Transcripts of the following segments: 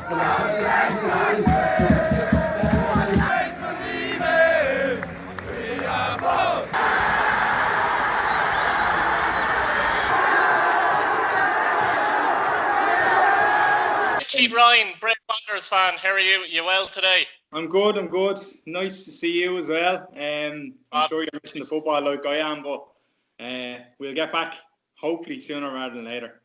Keith Ryan, Bray Wanderers fan, how are you? You well today? I'm good. Nice to see you as well. I'm sure you're missing the football like I am, but we'll get back hopefully sooner rather than later.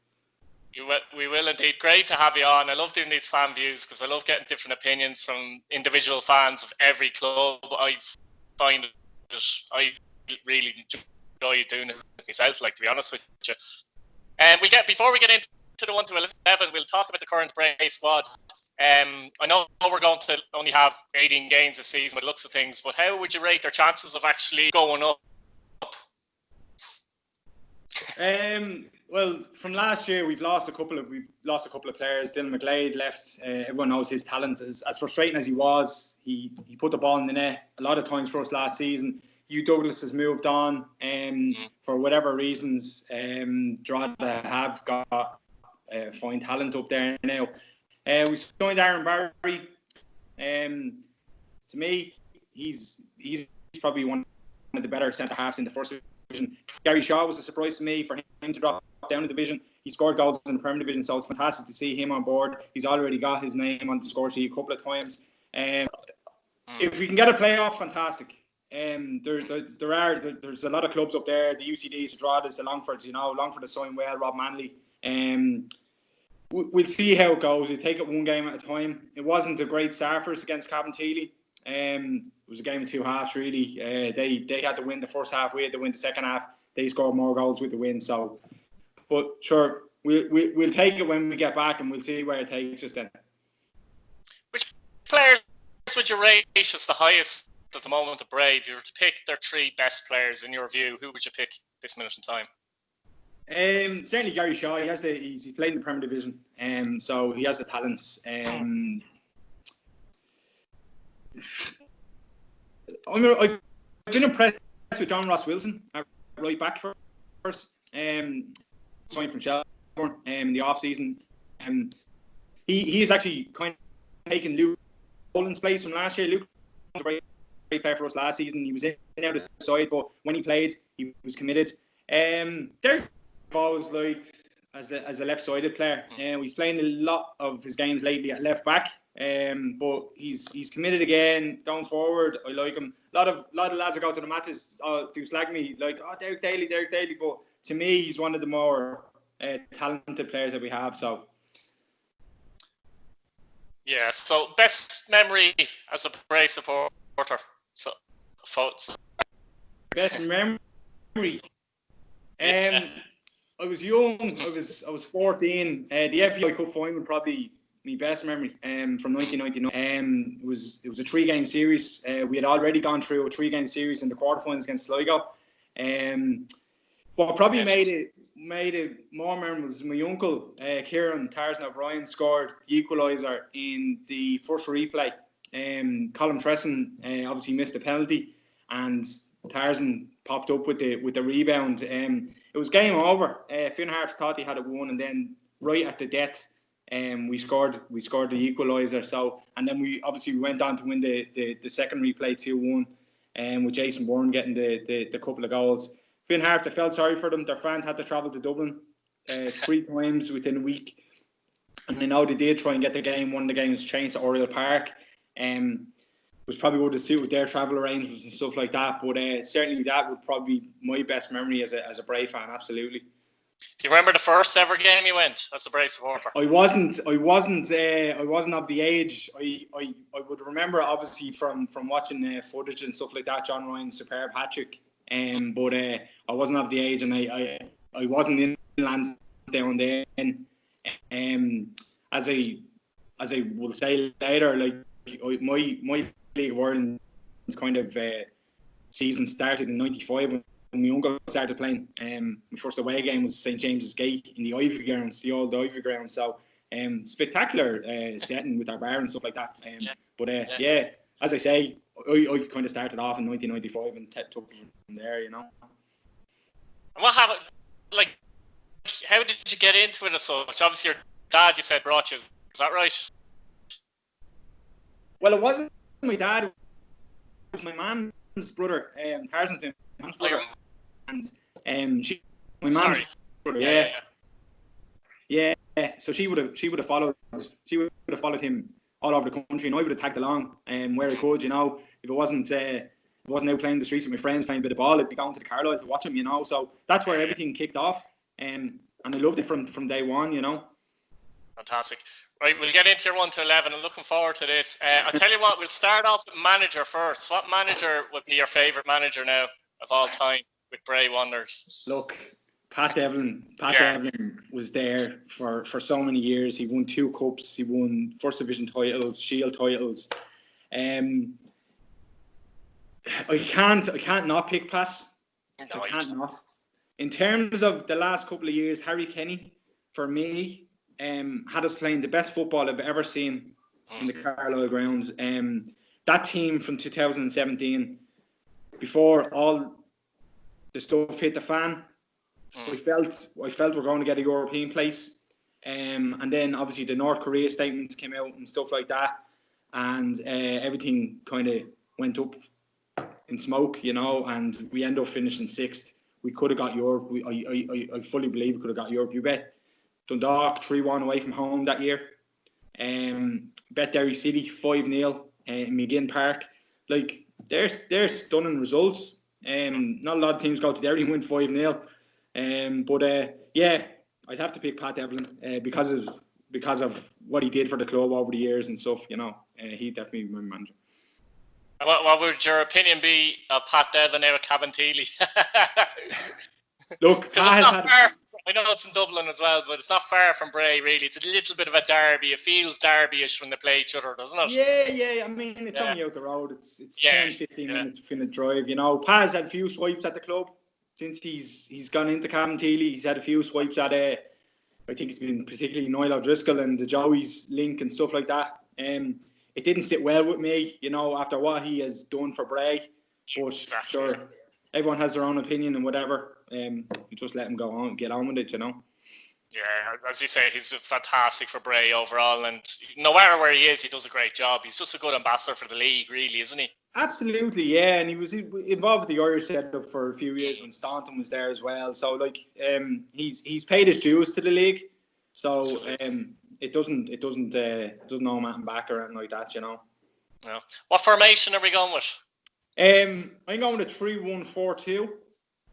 We will indeed. Great to have you on. I love doing these fan views because I love getting different opinions from individual fans of every club. I find that I really enjoy doing it myself, like, to be honest with you. Before we get into the 1 to 11, we'll talk about the current Bray squad. I know we're going to only have 18 games this season by the looks of things, but how would you rate their chances of actually going up? Well, from last year, we've lost a couple of players. Dylan McGlade left. Everyone knows his talent. As frustrating as he was, he put the ball in the net a lot of times for us last season. Hugh Douglas has moved on for whatever reasons. Drogheda have got fine talent up there now. We signed Aaron Barry. To me, he's probably one of the better centre halves in the first division. Gary Shaw was a surprise to me for him to drop down the division. He scored goals in the Premier Division, so it's fantastic to see him on board. He's already got his name on the score sheet a couple of times. If we can get a playoff, fantastic. There's a lot of clubs up there. The UCDs, the Drogheds, the Longfords. Longford has signed well. Rob Manley. We'll see how it goes. We'll take it one game at a time. It wasn't a great start for us against Cabinteely. It was a game of two halves, really. They had to win the first half. We had to win the second half. They scored more goals with the win. So, but sure, we'll take it when we get back, and we'll see where it takes us then. Which players would you rate as the highest at the moment of Bray? If you were to pick their three best players in your view, who would you pick this minute in time? Certainly Gary Shaw. He's played in the Premier Division, so he has the talents. I've been impressed with John Ross Wilson at right back first. Signed from Shelbourne in the off season. He is actually kind of taken Luke Boland's place from last year. Luke was a great player for us last season. He was in and out of the side, but when he played, he was committed. Derek Falls as a left-sided player. He's playing a lot of his games lately at left back. But he's committed again going forward. I like him. A lot of lads that go to the matches do slag me like, Derek Daly. But to me, he's one of the more talented players that we have. So yeah. So best memory as a Bray supporter. So best memory. I was young. I was 14. The FAI Cup final probably my best memory from 1999. It was a 3-game series. We had already gone through a 3-game series in the quarterfinals against Sligo. What probably made it more memorable was my uncle Kieran Tarzan O'Brien scored the equaliser in the first replay. Colin Tresson obviously missed the penalty, and Tarzan popped up with the rebound. It was game over. Finn Harps thought he had it won, and then right at the death, we scored the equaliser. So, and then we went on to win the second replay 2-1, with Jason Bourne getting the couple of goals. Finn Harps, I felt sorry for them. Their fans had to travel to Dublin 3 times within a week, and I know they did try and get the game. One of the games changed to Oriel Park. Was probably would have suited their travel arrangements and stuff like that, but certainly that would probably be my best memory as a Bray fan. Absolutely. Do you remember the first ever game you went as a Bray supporter? I wasn't of the age. I would remember obviously from watching footage and stuff like that. John Ryan's superb hat-trick, but I wasn't of the age, and I wasn't in Lansdowne then. As I will say later, like my League of Ireland's kind of season started in '95 when my uncle started playing. My first away game was St James's Gate in the Ivy Grounds, the old Ivy Grounds. So spectacular setting with our bar and stuff like that. But as I say, I kind of started off in 1995 and took it from there, you know. And what happened? Like, how did you get into it as such? Obviously, your dad, you said, brought you. Is that right? Well, it wasn't my dad. It was my mum's brother. Tarzan's my mum's brother. And my mum's brother. Yeah. So she would have followed him all over the country, and I would have tagged along where I could. If it wasn't out playing the streets with my friends playing a bit of ball, I'd be going to the Carlisle to watch him. So that's where everything kicked off. And I loved it from day one. Fantastic. Right, we'll get into your 1 to 11. I'm looking forward to this. I'll tell you what, we'll start off with manager first. What manager would be your favourite manager now of all time with Bray Wanderers? Look, Pat Devlin. Devlin was there for so many years. He won 2 cups. He won First Division titles, Shield titles. I can't not pick Pat. No, I can't not. In terms of the last couple of years, Harry Kenny, for me, had us playing the best football I've ever seen in the Carlisle grounds. That team from 2017, before all the stuff hit the fan, I felt we're going to get a European place. And then obviously the North Korea statements came out and stuff like that, and everything kind of went up in smoke, and we end up finishing 6th. We could have got Europe. I fully believe we could have got Europe. You bet Dundalk 3-1 away from home that year. Bet Derry City 5-0 in McGinn Park. Like, they're stunning results. Not a lot of teams go to Derry and win 5-0. But I'd have to pick Pat Devlin because of what he did for the club over the years and stuff. He definitely my manager. What would your opinion be of Pat Devlin now at Cabinteely? Look, because it's not far. I know it's in Dublin as well, but it's not far from Bray, really. It's a little bit of a derby. It feels derby-ish when they play each other, doesn't it? Yeah. I mean, it's only out the road. It's 10-15 minutes between the drive. Pat's had a few swipes at the club since he's gone into Cabinteely. He's had a few swipes at I think it's been particularly Niall O'Driscoll and the Joey's link and stuff like that. It didn't sit well with me, after what he has done for Bray. But sure, everyone has their own opinion and whatever. You just let him go on, get on with it, Yeah, as you say, he's been fantastic for Bray overall, and no matter where he is, he does a great job. He's just a good ambassador for the league, really, isn't he? Absolutely, yeah. And he was involved with the Irish setup for a few years when Staunton was there as well. So, he's paid his dues to the league. So, it doesn't owe Matt back or anything like that, No. What formation are we going with? I'm going with 3-1-4-2.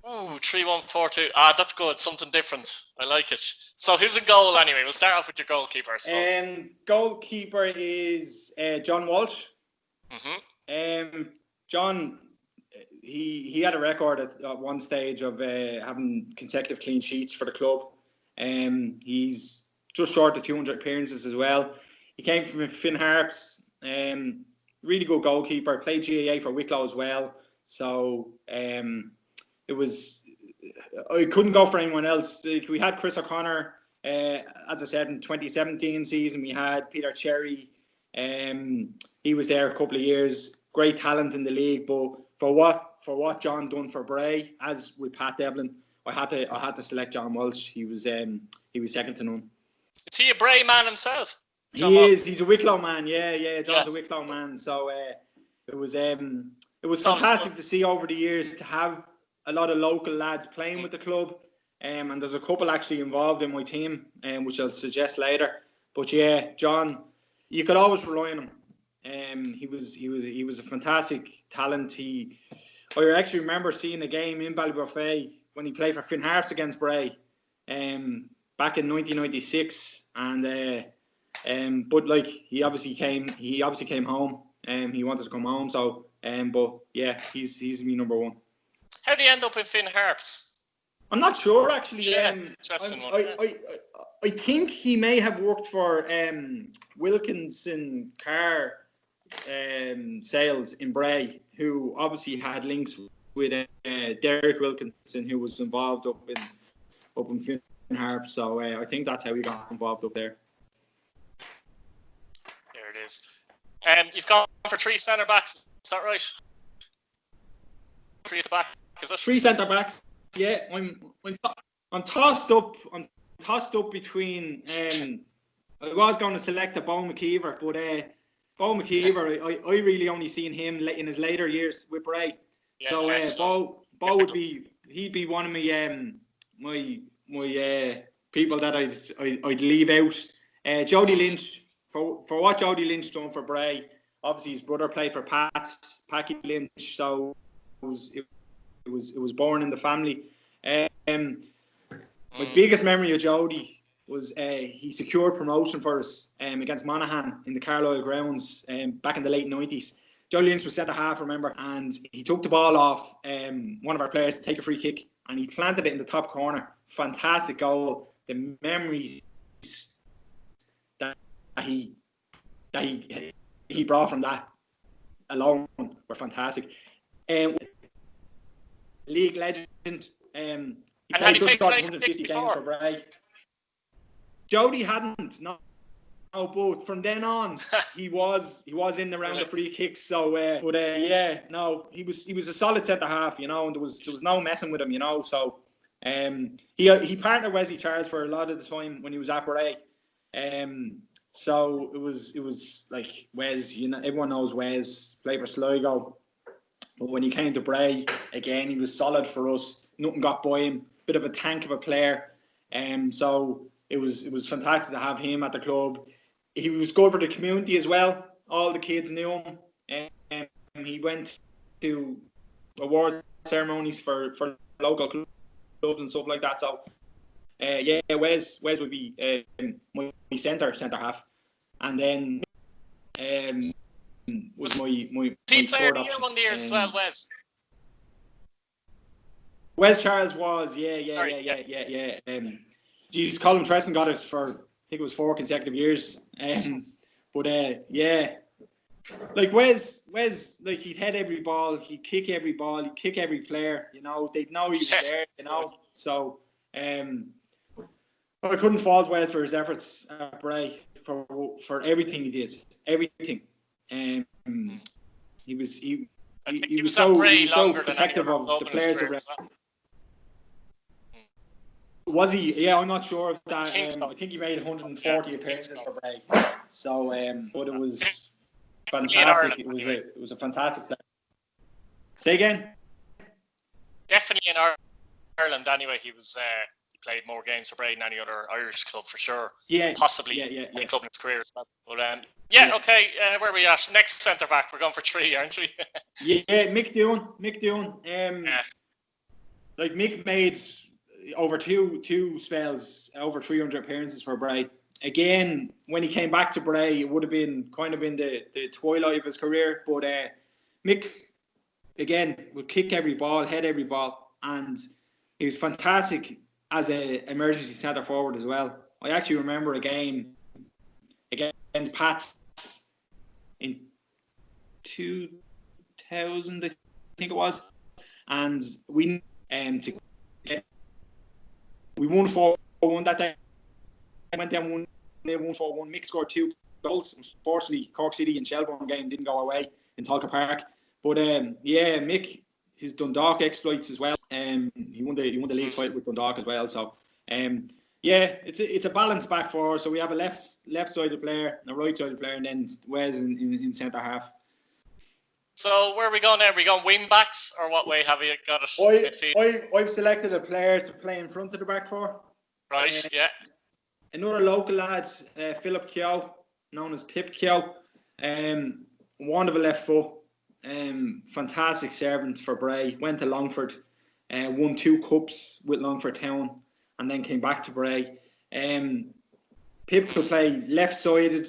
Ooh, 3-1-4-2. That's good. Something different. I like it. So who's in goal anyway? We'll start off with your goalkeeper. Goalkeeper is John Walsh. John, he had a record at one stage of having consecutive clean sheets for the club. He's just short of 200 appearances as well. He came from Finn Harps. Really good goalkeeper. Played GAA for Wicklow as well. So it was. I couldn't go for anyone else. We had Chris O'Connor, as I said, in 2017 season. We had Peter Cherry. He was there a couple of years. Great talent in the league, but for what John done for Bray, as with Pat Devlin, I had to select John Walsh. He was second to none. Is he a Bray man himself? He is. He's a Wicklow man. Yeah. John's a Wicklow man. So it was fantastic to see over the years to have a lot of local lads playing with the club. And there's a couple actually involved in my team, which I'll suggest later. But yeah, John, you could always rely on him. He was a fantastic talent. I actually remember seeing a game in Ballybofey when he played for Finn Harps against Bray, back in 1996, and but he obviously came home, and he wanted to come home. So, but yeah, he's me number one. How did he end up in Finn Harps? I'm not sure actually. Interesting one. I think he may have worked for Wilkinson Car Sales in Bray, who obviously had links with Derek Wilkinson, who was involved up in Finn Harps. So I think that's how he got involved up there. There it is. You've gone for 3 centre backs. Is that right? 3 at the back. Is it? 3 centre backs. Yeah, I'm tossed up. I'm tossed up between. I was going to select a Bo McKeever, but Bo McKeever, I really only seen him in his later years with Bray. Yeah, so Bo would be, he'd be one of my people that I'd leave out. Jody Lynch, for what Jody Lynch done for Bray. Obviously his brother played for Packy Lynch, so it was born in the family. My biggest memory of Jody was he secured promotion for us against Monaghan in the Carlisle grounds back in the late 90s. Jody Lynch was centre half, remember, and he took the ball off one of our players to take a free kick, and he planted it in the top corner. Fantastic goal. The memories that he brought from that alone were fantastic. League legend. And had he taken 150 games for Bray. Jody hadn't, no, but from then on he was in the round of free kicks. So, he was a solid centre half, you know, and there was no messing with him, you know. So, he partnered Wesley Charles for a lot of the time when he was at Bray. So it was like Wes, you know, everyone knows Wes played for Sligo, but when he came to Bray again, he was solid for us. Nothing got by him. Bit of a tank of a player, so it was fantastic to have him at the club. He was good for the community as well. All the kids knew him, and he went to awards ceremonies for local clubs and stuff like that. So, Wes would be my centre half, and then was my team player third of the year option. one year as well, Wes. Wes Charles was, yeah. Colin Tresson got it for, I think it was 4 consecutive years. Like Wes, like he'd head every ball, he'd kick every ball, he'd kick every player. You know, they'd know he was there. You know, so I couldn't fault Wes for his efforts at Bray for everything he did, everything. He was so protective of the players around. Was he? Yeah, I'm not sure of that. I think he made 140 appearances for Bray. So, but it was fantastic. It was a fantastic player. Say again. Definitely in Ireland, anyway. He played more games for Bray than any other Irish club for sure. Yeah, possibly any club in his career as well. But okay. Where are we at? Next centre back. We're going for 3, aren't we? Yeah, Mick Doohan. Like Mick made over two spells, over 300 appearances for Bray. Again, when he came back to Bray, it would have been the twilight of his career. But Mick, again, would kick every ball, head every ball, and he was fantastic as an emergency centre forward as well. I actually remember a game against Pats in 2000, I think it was, and we won 4-1 that day. I went down 1-4-1. Mick scored 2 goals. Unfortunately, Cork City and Shelbourne game didn't go away in Talca Park. But Mick, his Dundalk exploits as well. He won the league title with Dundalk as well. So it's a balanced back four. So we have a left-sided player, a right-sided player, and then Wes in centre half. So where are we going now? Are we going wing backs, or what way have you got it? I've selected a player to play in front of the back four. Right, yeah. Another local lad, Philip Keogh, known as Pip Keogh. Wonderful left foot. Fantastic servant for Bray. Went to Longford. Won 2 cups with Longford Town, and then came back to Bray. Pip could play left-sided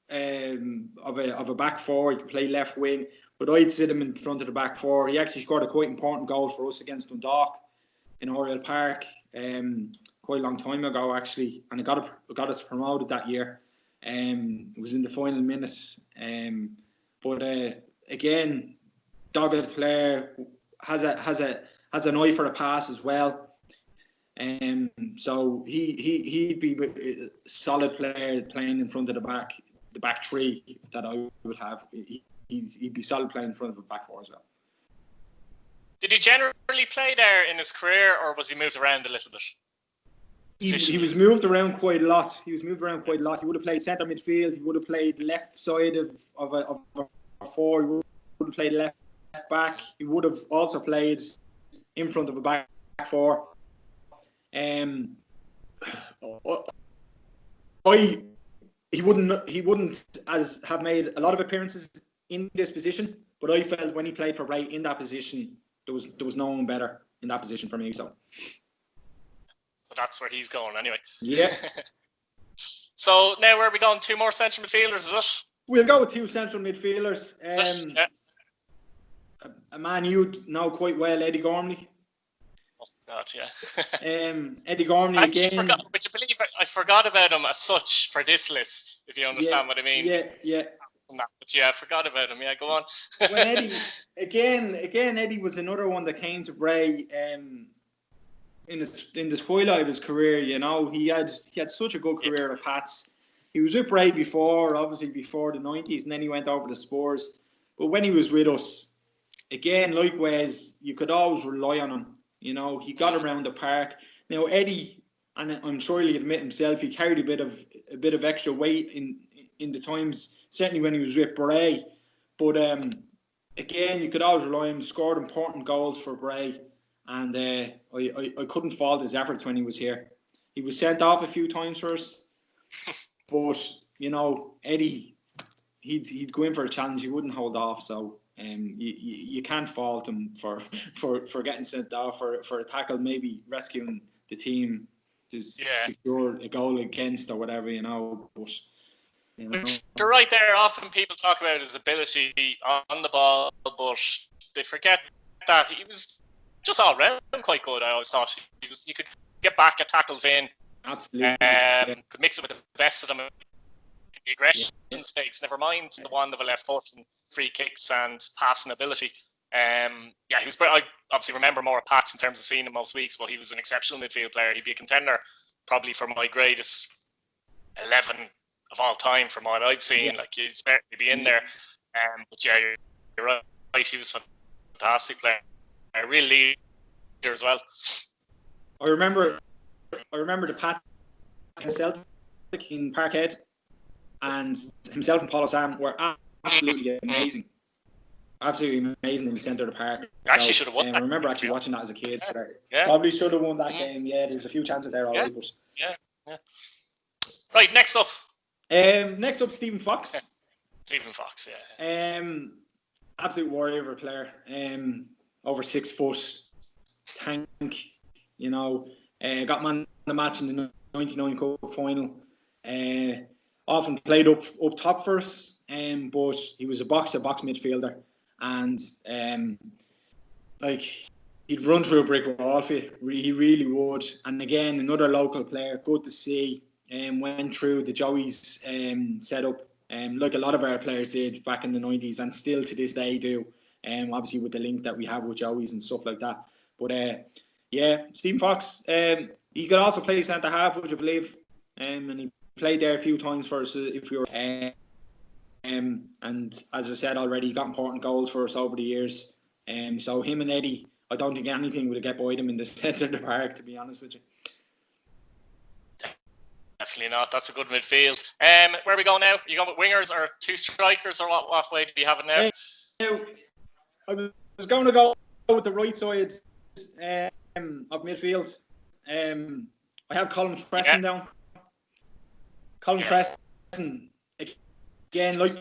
of a back four. He could play left wing, but I'd sit him in front of the back four. He actually scored a quite important goal for us against Dundalk in Oriel Park quite a long time ago, actually, and it got us promoted that year. It was in the final minutes. But again, dogged player, has an eye for a pass as well. So he'd be a solid player playing in front of the back three that I would have. He'd be solid playing in front of the back four as well. Did he generally play there in his career, or was he moved around a little bit? he was moved around quite a lot. He would have played centre midfield. He would have played left side of a four. He would have played left back. He would have also played in front of a back four. He wouldn't have made a lot of appearances in this position, but I felt when he played for Bray in that position, there was no one better in that position for me. So that's where he's going anyway. Yeah. So now where are we going? 2 more central midfielders, is it? We'll go with 2 central midfielders. Yeah. A man you know quite well, Eddie Gormley. Oh God, yeah. Eddie Gormley again. Would you believe I forgot about him as such for this list? If you understand what I mean. Yeah. But yeah, I forgot about him. Yeah, go on. When Eddie Eddie was another one that came to Bray in the twilight of his career. You know, he had such a good career at Pats. He was with Bray before the 90s, and then he went over to Spurs. But when he was with us, again, likewise, you could always rely on him. You know, he got around the park. Now Eddie, and I'm sure he'll admit himself, he carried a bit of extra weight in the times, certainly when he was with Bray. But again, you could always rely on him. Scored important goals for Bray, and I couldn't fault his efforts when he was here. He was sent off a few times for us, but you know, Eddie, he'd go in for a challenge. He wouldn't hold off. So you can't fault him for getting sent off for a tackle, maybe rescuing the team to secure a goal against or whatever, you know. But you know, you're right there. Often people talk about his ability on the ball, but they forget that he was just all round quite good. I always thought you could get back at tackles in. Absolutely. Could mix it with the best of them. The aggression stakes, never mind the one of a left foot and free kicks and passing ability. He was. I obviously remember more of Pats in terms of seeing him most weeks, but he was an exceptional midfield player. He'd be a contender probably for my greatest 11 of all time from what I've seen. Like, he'd certainly be in there. But yeah, you're right. He was a fantastic player, a real leader as well. I remember the Pats in Celtic in Parkhead. And himself and Paul Sam were absolutely amazing. Absolutely amazing in the centre of the park. Actually should have won. I remember actually watching that as a kid. Yeah. Probably should have won that game. Yeah, there's a few chances there already. But yeah. Right, next up. Stephen Fox. Stephen Fox, yeah. Absolute warrior of a player. Over 6 foot. Tank. You know, got man of the match in the 99 Cup final. Often played up top for us, but he was a box-to-box midfielder, and he'd run through a brick wall for you. He really would. And again, another local player, good to see. Went through the Joey's setup, like a lot of our players did back in the 90s, and still to this day do. Obviously with the link that we have with Joey's and stuff like that. But Stephen Fox. He could also play centre half, would you believe? And he played there a few times for us if we were. And as I said already, he got important goals for us over the years. So him and Eddie, I don't think anything would get by them in the centre of the park, to be honest with you. Definitely not. That's a good midfield. Where are we going now? Are you going with wingers or 2 strikers, or what way do you have it now? I was going to go with the right side of midfield. I have Colin Tresson down. Colin Tresson, again, like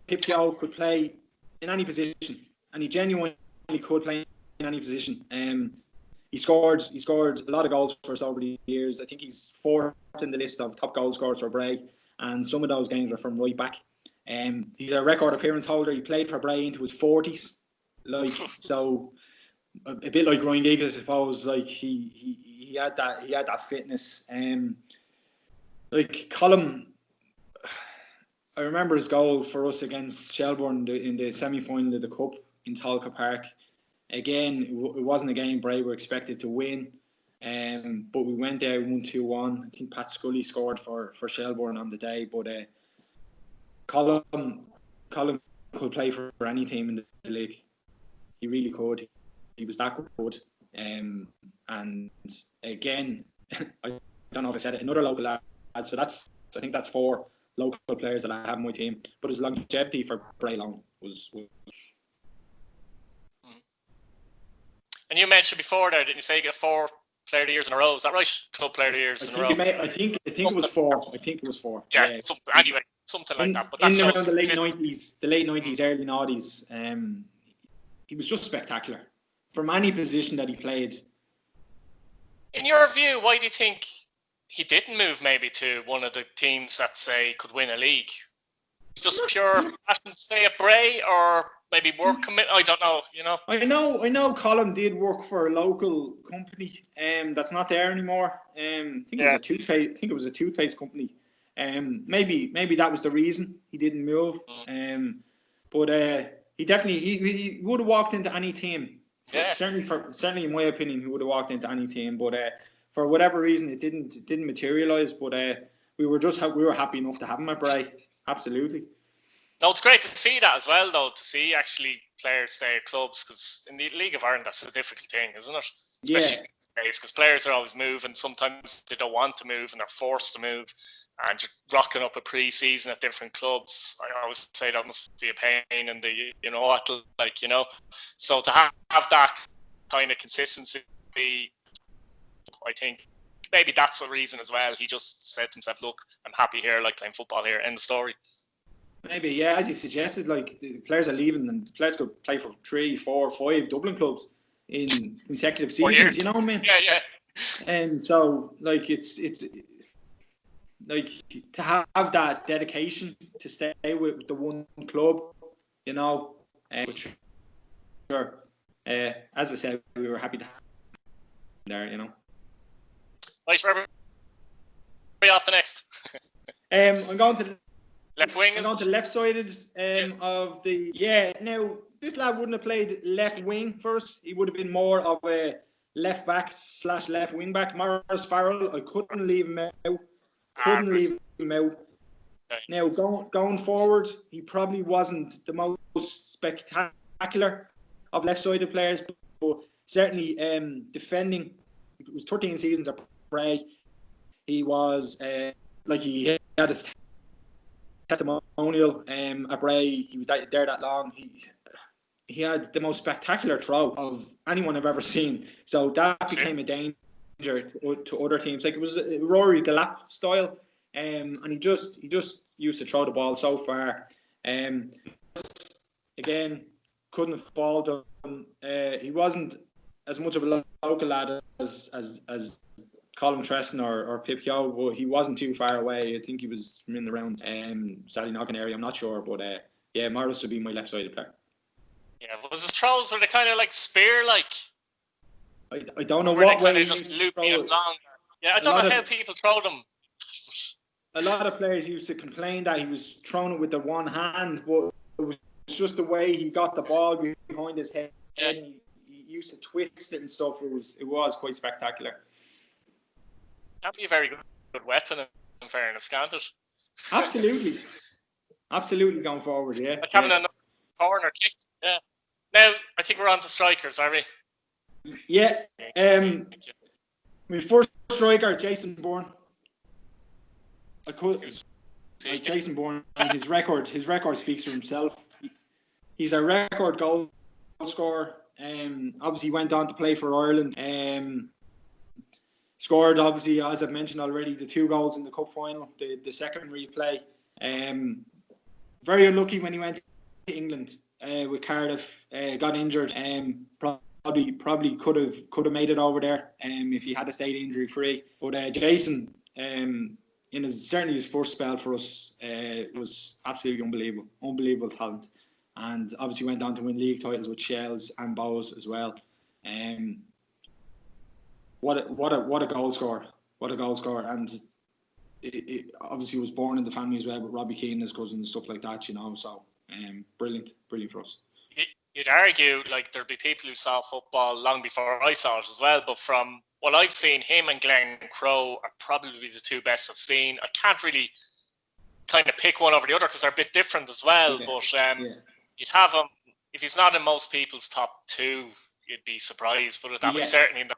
Pipio, could play in any position, and he genuinely could play in any position. He scored a lot of goals for us over the years. I think he's 4th in the list of top goal scorers for Bray, and some of those games were from right back. He's a record appearance holder. He played for Bray into his 40s, so a bit like Ryan Giggs, I suppose. Like he had that fitness. Like Colin, I remember his goal for us against Shelbourne in the semi-final of the Cup in Tolka Park. Again, it wasn't a game Bray were expected to win, but we went there 1-2-1. I think Pat Scully scored for Shelbourne on the day, but Colin could play for any team in the league. He really could. He was that good. And again, I don't know if I said it, another local lad. So I think that's 4 local players that I have in my team. But his longevity for Bray long was. And you mentioned before there, didn't you say you get 4 Player of the Years in a row? Is that right? Club Player of the Years in a row. I think it was 4. I think it was 4. Yeah. Anyway, something like that. But that in around shows the late 90s, early 90s. He was just spectacular from any position that he played. In your view, why do you think he didn't move maybe to one of the teams that say could win a league? Just pure passion to stay at Bray, or maybe work commit? I don't know. I know. Colin did work for a local company, that's not there anymore. I think it was a toothpaste company. Maybe that was the reason he didn't move. But he definitely he would have walked into any team. Certainly in my opinion, he would have walked into any team. But for whatever reason, it didn't materialise. But we were happy enough to have him at Bray. Absolutely. No, it's great to see that as well, though, to see actually players stay at clubs, because in the League of Ireland, that's a difficult thing, isn't it? Especially because players are always moving. Sometimes they don't want to move and they're forced to move, and rocking up a pre-season at different clubs. I always say that must be a pain in the, So to have that kind of consistency, I think maybe that's the reason as well. He just said to himself, look, I'm happy here, like playing football here, end of story. Maybe, yeah, as you suggested, like the players are leaving and players could play for 3, 4, 5 Dublin clubs in consecutive seasons, you know what I mean? Yeah. And so, like, it's like to have that dedication to stay with the one club, which, sure, as I said, we were happy to have there, Right, Trevor. Where are you off to next? I'm going to left wing. I'm going to left-sided of the. Yeah, now this lad wouldn't have played left wing first. He would have been more of a left back / left wing back. Morris Farrell, I couldn't leave him out. Now going forward, he probably wasn't the most spectacular of left-sided players, but certainly defending. It was 13 seasons at Bray. He was he had his testimonial at Bray. He was there that long. He had the most spectacular throw of anyone I've ever seen. So that became a danger to other teams. Like it was Rory Delap style, and he just used to throw the ball so far. Again, couldn't have fouled him. He wasn't as much of a local lad as Colin Tresson or Pip Yo, but he wasn't too far away. I think he was in the round Sallyknocken area. I'm not sure, but Morris would be my left-sided player. Yeah, was his throws were they kind of like spear like? I don't know what way. They kind of just loop me along. Yeah, I don't know how people throw them. A lot of players used to complain that he was throwing it with the one hand, but it was just the way he got the ball behind his head. Yeah. And he used to twist it and stuff. It was quite spectacular. That'd be a very good weapon, in fairness, can't it? Absolutely going forward, yeah. Like having a corner kick, yeah. Now, I think we're on to strikers, are we? Yeah. My first striker, Jason Bourne. Jason Bourne, his record speaks for himself. He's a record goal scorer. Obviously went on to play for Ireland. Scored, obviously, as I've mentioned already, the 2 goals in the cup final, the second replay. Very unlucky when he went to England with Cardiff. Got injured. Probably could have made it over there if he had stayed injury free. But Jason, certainly his first spell for us, was absolutely unbelievable talent, and obviously went on to win league titles with Shells and Bows as well. What a goal scorer! And it obviously was born in the family as well, with Robbie Keane, his cousin, and stuff like that. So brilliant for us. You'd argue like there'd be people who saw football long before I saw it as well, but from what I've seen, him and Glenn Crowe are probably the 2 best I've seen. I can't really kind of pick one over the other because they're a bit different as well. Yeah. But you'd have him if he's not in most people's top 2, you'd be surprised. But that was certainly in the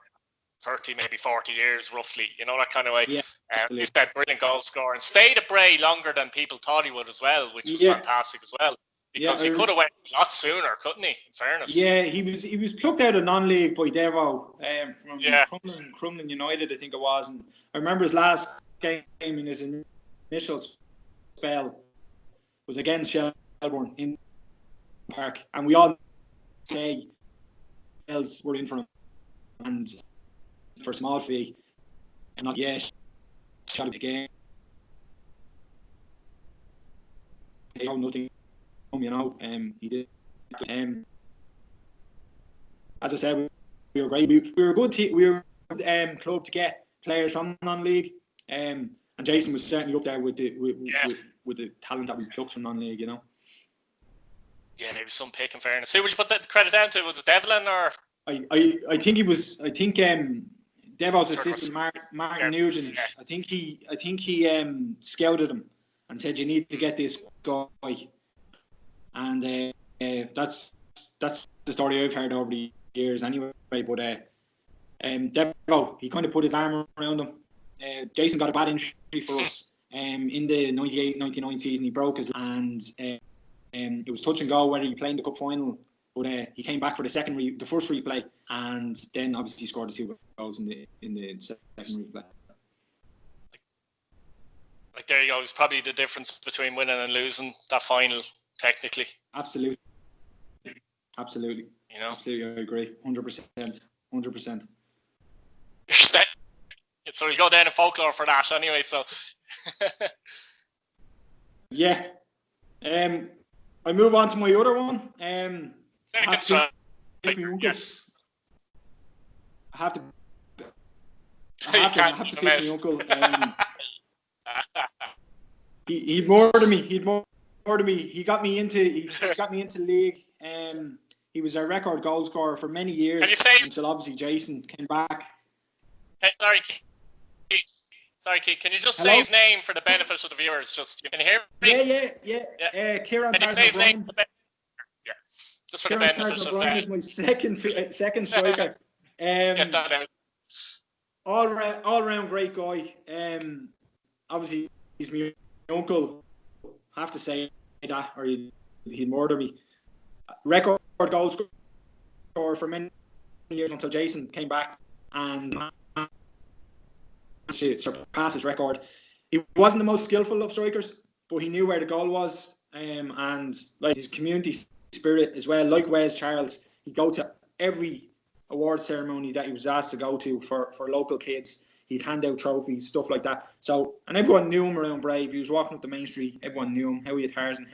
30, maybe 40 years, roughly. You know, that kind of way. Yeah, He said brilliant goal scorer and stayed at Bray longer than people thought he would as well, which was fantastic as well. Because he could have went a lot sooner, couldn't he? In fairness. Yeah, he was plucked out of non-league by Devo from Crumlin United, I think it was. And I remember his last game in his initial spell was against Shelbourne in the park, and we all else were in for him, and for a small fee, and not shot it again. Nothing, you know. He did. As I said, we were great. We were a good team. We were a good club to get players from non-league. And Jason was certainly up there with the talent that we plucked from non-league, you know. Yeah, maybe some pick in fairness. Who would you put the credit down to? Was it Devlin or? I think he was. I think Devo's assistant Martin Nugent. Yeah. I think he scouted him and said you need to get this guy. And that's the story I've heard over the years anyway. But Devo, he kind of put his arm around him. Jason got a bad injury for us in the 98-99 season. He broke his and it was touch and go whether he played in the cup final. But he came back for the first replay, and then obviously scored the 2 goals in the second replay. Like there you go. It's probably the difference between winning and losing that final, technically. Absolutely. You know. Absolutely, I agree. 100%. So we'll go down to folklore for that anyway. So. Yeah. I move on to my other one. Yes. I have to pick my uncle. He'd murder me. He got me into league. He was a record goal scorer for many years until obviously Jason came back. Sorry, Keith. Can you just say his name for the benefit of the viewers? Just can you hear me? Yeah. Kieran. Can you say his name? Yeah. Just for the benefit of is my second striker. Get that out. All round great guy. Obviously he's my uncle. I have to say that, or he'd murder me. Record goal scorer for many years until Jason came back and to surpass his record. He wasn't the most skillful of strikers, but he knew where the goal was, and like his community spirit as well. Like Wes Charles, he'd go to every award ceremony that he was asked to go to for local kids. He'd hand out trophies, stuff like that. So, and everyone knew him around Bray. If he was walking up the main street, everyone knew him. How are you, Tarzan?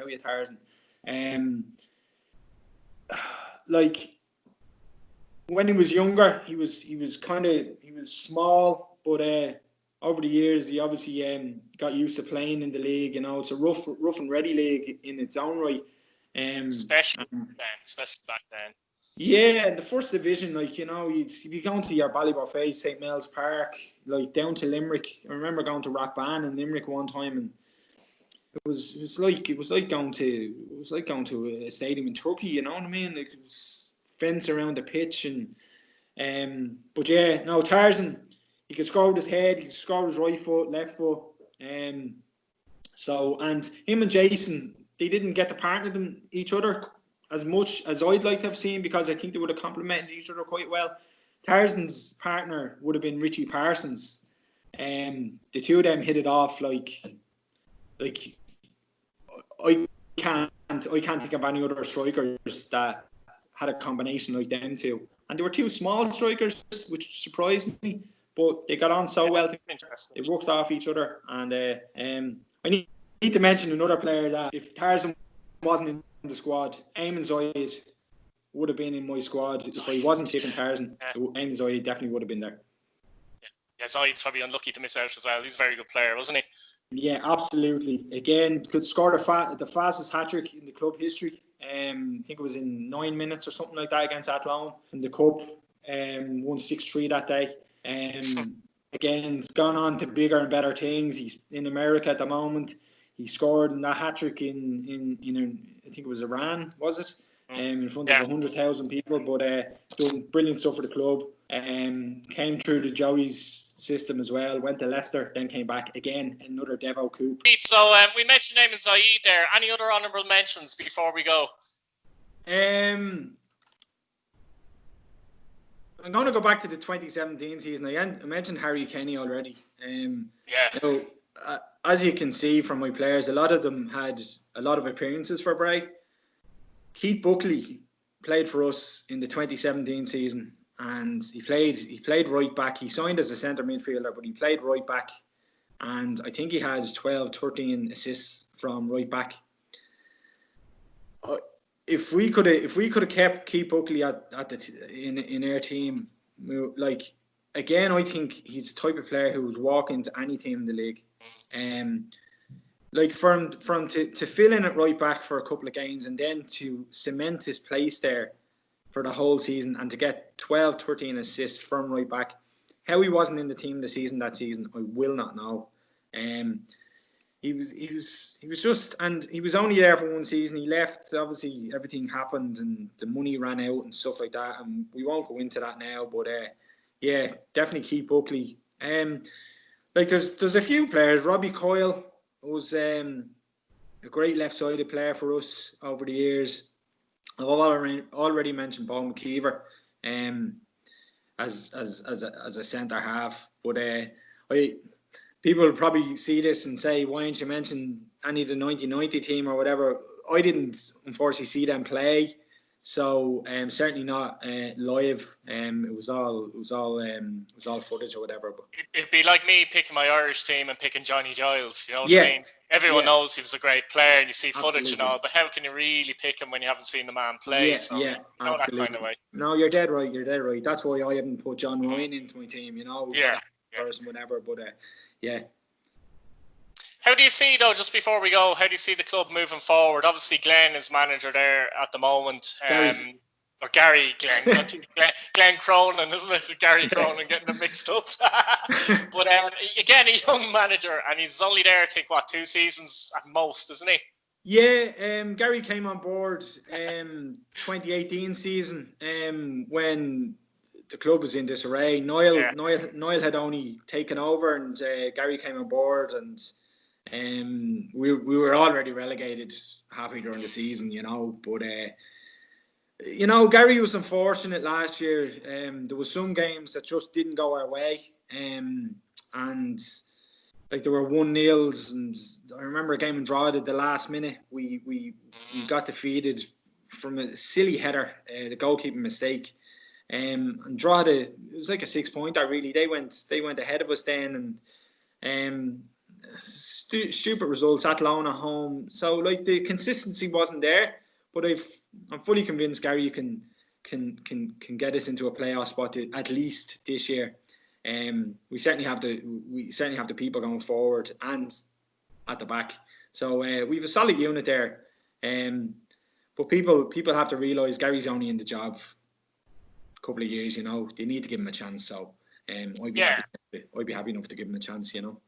Like when he was younger, he was small, but over the years he obviously got used to playing in the league. You know, it's a rough and ready league in its own right. Especially back then. Yeah, the first division, like, you know, you'd be going to your Ballybor St. Mel's Park, like down to Limerick. I remember going to Rathban in Limerick one time, and it was like going to a stadium in Turkey. You know what I mean? Like, it was fence around the pitch, and but yeah, no, Tarzan, he could score with his head, he could score with his right foot, left foot, so, and him and Jason, they didn't get to partner each other as much as I'd like to have seen, because I think they would have complemented each other quite well. Tarzan's partner would have been Richie Parsons. The two of them hit it off like I can't think of any other strikers that had a combination like them two. And they were two small strikers, which surprised me, but they got on so well. They worked off each other, and I need to mention another player that if Tarzan wasn't in the squad, Eamon Zoid would have been in my squad. If I wasn't taking Tarzan, Eamon Zoid definitely would have been there. Yeah, Zoid's probably unlucky to miss out as well. He's a very good player, wasn't he? Yeah, absolutely. Again, could score the fastest hat-trick in the club history. I think it was in 9 minutes or something like that against Athlone in the cup. Won 6-3 that day. Again, he's gone on to bigger and better things. He's in America at the moment. He scored in that hat-trick in I think it was Iran, was it? In front of 100,000 people, but done brilliant stuff for the club. Came through the Joey's system as well. Went to Leicester, then came back again. Another Devo coup. So we mentioned Eamon Zaid there. Any other honourable mentions before we go? I'm going to go back to the 2017 season. I mentioned Harry Kenny already. As you can see from my players, a lot of them had a lot of appearances for Bray. Keith Buckley played for us in the 2017 season, and he played right back. He signed as a centre midfielder, but he played right back, and I think he has 12, 13 assists from right back. If we could have kept Keith Buckley in our team, like, again, I think he's the type of player who would walk into any team in the league. Like, for him to fill in at right back for a couple of games and then to cement his place there for the whole season and to get 12, 13 assists from right back. How he wasn't in the team that season, I will not know. He was just, and he was only there for one season. He left, obviously everything happened and the money ran out and stuff like that, and we won't go into that now, but yeah, definitely Keith Buckley. Like, there's a few players. Robbie Coyle was a great left-sided player for us over the years. I've already mentioned Paul McKeever as a centre half, but people will probably see this and say, why didn't you mention any of the 1990 team or whatever? I didn't, unfortunately, see them play, so certainly not live. It was all footage or whatever. But it'd be like me picking my Irish team and picking Johnny Giles. You know what I mean? Everyone knows he was a great player, and you see footage and all. But how can you really pick him when you haven't seen the man play? Absolutely. That kind of way. No, you're dead right. That's why I haven't put John Ryan into my team. You know, person, whatever. But yeah. How do you see, though, just before we go, how do you see the club moving forward? Obviously, Glenn is manager there at the moment. Glenn Cronin, isn't it? Gary Cronin, getting them mixed up. But again, a young manager, and he's only there, I think, 2 seasons at most, isn't he? Yeah, Gary came on board 2018 season when the club was in disarray. Niall had only taken over, and Gary came on board, and we were already relegated halfway during the season, you know. But Gary was unfortunate last year. There was some games that just didn't go our way, and like, there were 1-0s, and I remember a game in Drogheda at the last minute. We got defeated from a silly header, the goalkeeping mistake. And Drogheda, it was like a 6-pointer really. They went ahead of us then, and stupid results at Lone at home. So, like, the consistency wasn't there. But I'm fully convinced Gary can get us into a playoff spot at least this year. We certainly have the people going forward and at the back. So we have a solid unit there. But people have to realise Gary's only in the job a couple of years. You know, they need to give him a chance. So I'd be happy enough to give him a chance. You know.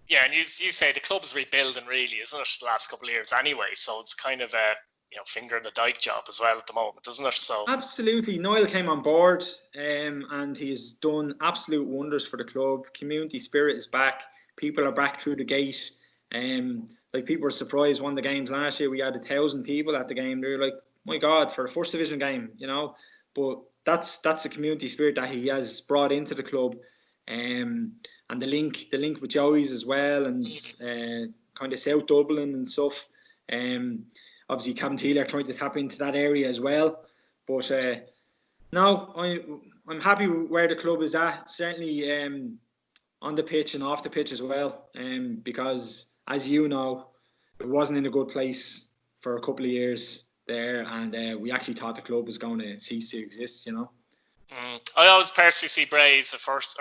Yeah, and you say the club's rebuilding, really, isn't it? The last couple of years, anyway. So it's kind of a finger in the dike job as well at the moment, isn't it? So absolutely, Niall came on board, and he's done absolute wonders for the club. Community spirit is back. People are back through the gate. Like, people were surprised. One of the games last year, we had 1,000 people at the game. They were like, "My God, for a first division game," you know. But that's the community spirit that he has brought into the club, and the link with Joey's as well, and kind of South Dublin and stuff. Obviously, Cabinteely are trying to tap into that area as well. But no, I'm happy where the club is at. Certainly on the pitch and off the pitch as well. Because, as you know, it wasn't in a good place for a couple of years there, and we actually thought the club was going to cease to exist. You know. I always personally see Bray as a first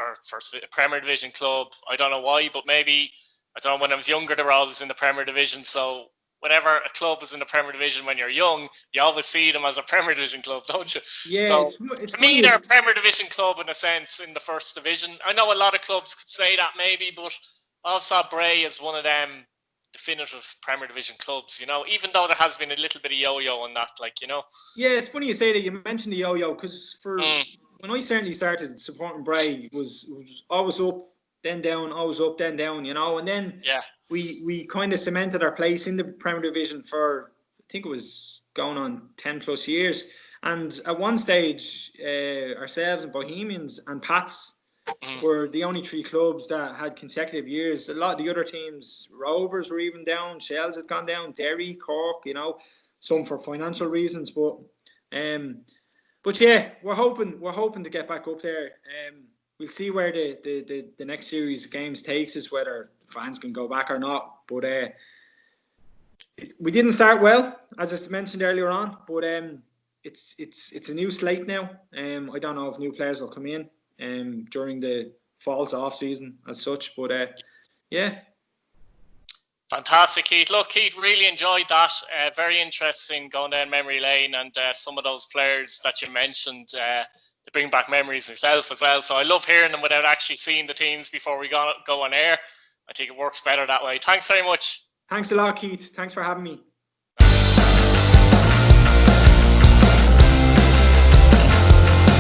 Premier Division club. I don't know why, but maybe, I don't know, when I was younger, they were always in the Premier Division. So whenever a club is in the Premier Division when you're young, you always see them as a Premier Division club, don't you? Yeah, so it's to me, they're a Premier Division club in a sense in the first division. I know a lot of clubs could say that maybe, but I saw Bray as one of them definitive Premier Division clubs, you know, even though there has been a little bit of yo-yo on that, like, you know. Yeah, it's funny you say that. You mentioned the yo-yo, because for when I certainly started supporting Bray, was always up, then down, always up, then down, you know. And then we kind of cemented our place in the Premier Division for, I think it was going on 10 plus years. And at one stage, ourselves and Bohemians and Pats were the only 3 clubs that had consecutive years. A lot of the other teams, Rovers were even down, Shells had gone down, Derry, Cork, you know, some for financial reasons, but yeah, we're hoping to get back up there. We'll see where the next series of games takes us, whether fans can go back or not. But we didn't start well, as I mentioned earlier on. But it's a new slate now. I don't know if new players will come in during the fall's off season as such. But yeah. Fantastic, Keith. Look, Keith, really enjoyed that. Very interesting going down memory lane, and some of those players that you mentioned, they bring back memories yourself as well. So I love hearing them without actually seeing the teams before we go on air. I think it works better that way. Thanks very much. Thanks a lot, Keith. Thanks for having me.